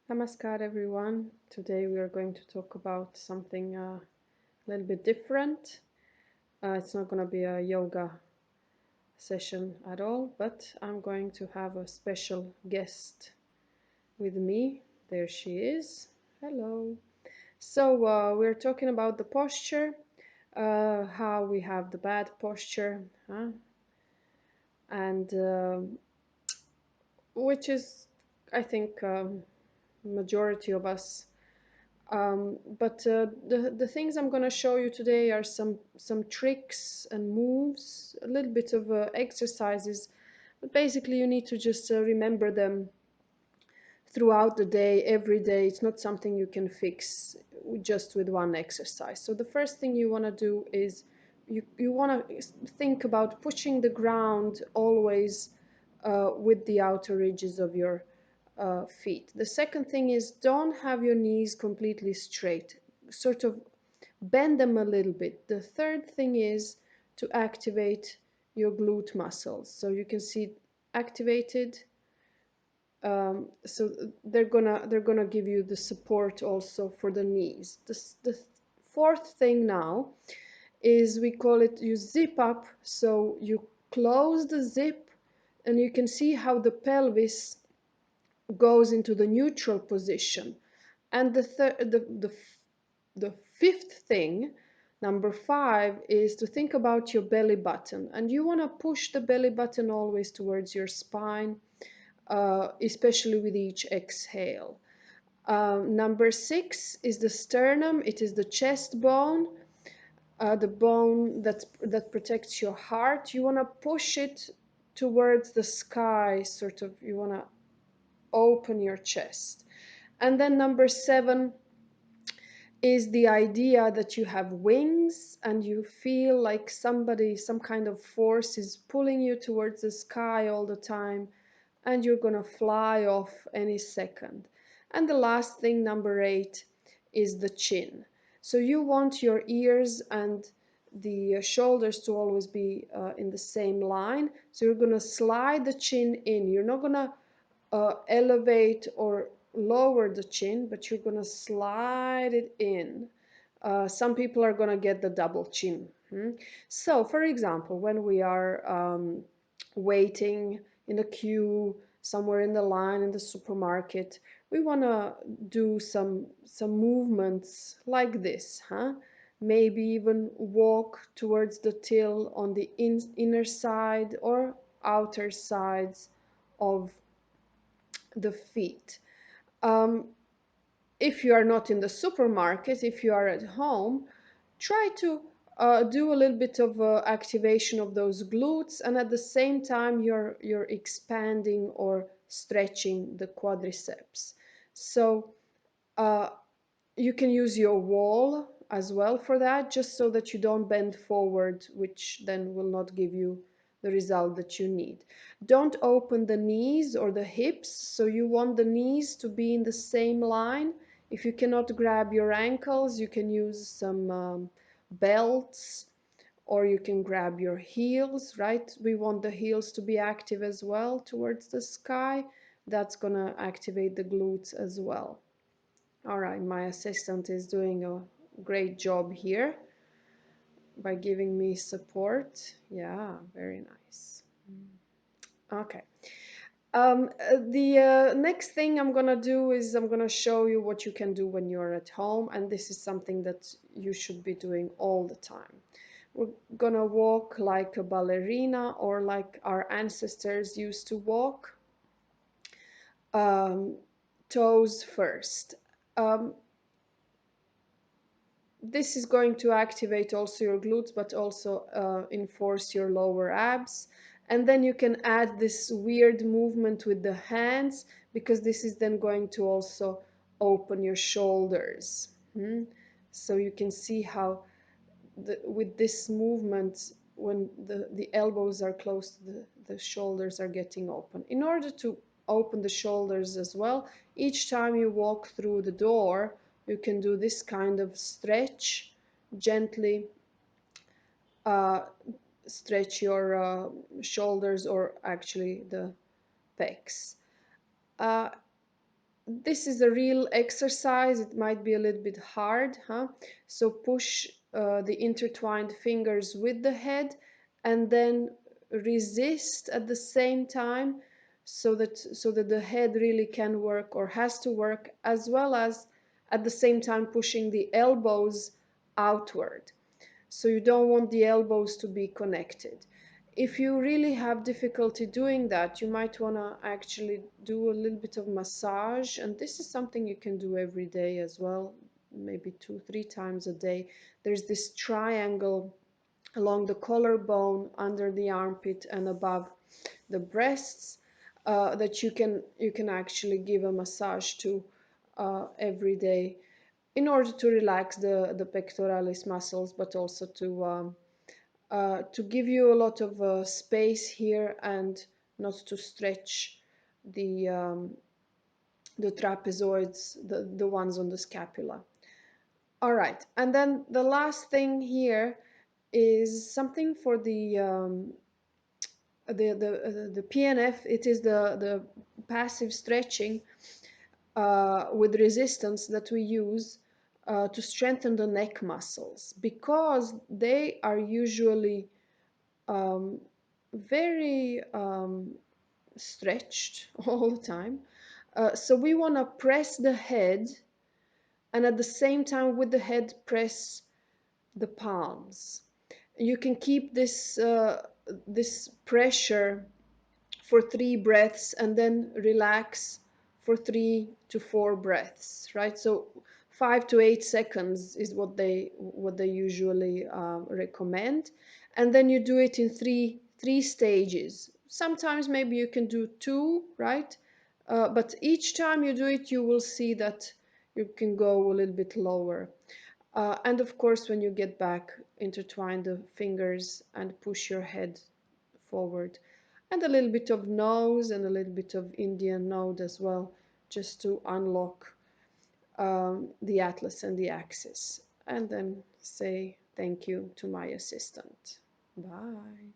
Namaskar, everyone. Today we are going to talk about something a little bit different. It's not going to be a yoga session at all, but I'm going to have a special guest with me. There she is. Hello. So, we're talking about the posture, how we have the bad posture, huh? and which is, I think, majority of us. But the things I'm going to show you today are some tricks and moves, a little bit of exercises, but basically you need to just remember them throughout the day, every day. It's not something you can fix just with one exercise. So the first thing you want to do is you want to think about pushing the ground always with the outer ridges of your feet. The second thing is don't have your knees completely straight, sort of bend them a little bit. The third thing is to activate your glute muscles. So you can see activated. So they're gonna give you the support also for the knees. The fourth thing now is we call it you zip up. So you close the zip and you can see how the pelvis goes into the neutral position. And the fifth thing, number five, is to think about your belly button. And you want to push the belly button always towards your spine, especially with each exhale. Number six is the sternum. It is the chest bone, the bone that protects your heart. You want to push it towards the sky, sort of. You want to open your chest. And then number seven is the idea that you have wings and you feel like some kind of force is pulling you towards the sky all the time, and you're gonna fly off any second. And the last thing, number eight, is the chin. So you want your ears and the shoulders to always be in the same line. So you're gonna slide the chin in. You're not gonna elevate or lower the chin, but you're gonna slide it in. Some people are gonna get the double chin. So, for example, when we are waiting in a queue somewhere in the line in the supermarket, we want to do some movements like this, huh? Maybe even walk towards the till on the inner side or outer sides of the feet. Um, if you are not in the supermarket, if you are at home, try to do a little bit of activation of those glutes, and at the same time you're expanding or stretching the quadriceps. So uh, you can use your wall as well for that, just so that you don't bend forward, which then will not give you the result that you need. Don't open the knees or the hips, so you want the knees to be in the same line. If you cannot grab your ankles, you can use some belts, or you can grab your heels, right? We want the heels to be active as well towards the sky. That's gonna activate the glutes as well. All right, my assistant is doing a great job here by giving me support. Yeah, very nice. Okay. The next thing I'm gonna do is I'm gonna show you what you can do when you're at home, and this is something that you should be doing all the time. We're gonna walk like a ballerina or like our ancestors used to walk, um, toes first. Um, this is going to activate also your glutes, but also enforce your lower abs. And then you can add this weird movement with the hands, because this is then going to also open your shoulders. So you can see how with this movement, when the elbows are close to the shoulders are getting open. In order to open the shoulders as well, each time you walk through the door, you can do this kind of stretch, gently uh, stretch your shoulders, or actually the pecs. Uh, this is a real exercise. It might be a little bit hard, huh? So push the intertwined fingers with the head and then resist at the same time so that the head really can work or has to work, as well as at the same time pushing the elbows outward. So you don't want the elbows to be connected. If you really have difficulty doing that, you might want to actually do a little bit of massage, and this is something you can do every day as well, maybe 2, 3 times a day. There's this triangle along the collarbone, under the armpit, and above the breasts, that you can actually give a massage to every day, in order to relax the pectoralis muscles, but also to give you a lot of space here, and not to stretch the the trapezoids, the ones on the scapula. All right, and then the last thing here is something for the PNF. It is the passive stretching with resistance that we use to strengthen the neck muscles, because they are usually um, very stretched all the time. So we want to press the head, and at the same time with the head press the palms. You can keep this pressure for 3 breaths, and then relax for 3 to 4 breaths, right? So 5 to 8 seconds is what they usually recommend, and then you do it in three stages. Sometimes maybe you can do two, right? But each time you do it, you will see that you can go a little bit lower. And of course, when you get back, intertwine the fingers and push your head forward, and a little bit of nose and a little bit of Indian node as well, just to unlock the atlas and the axis. And then say thank you to my assistant. Bye.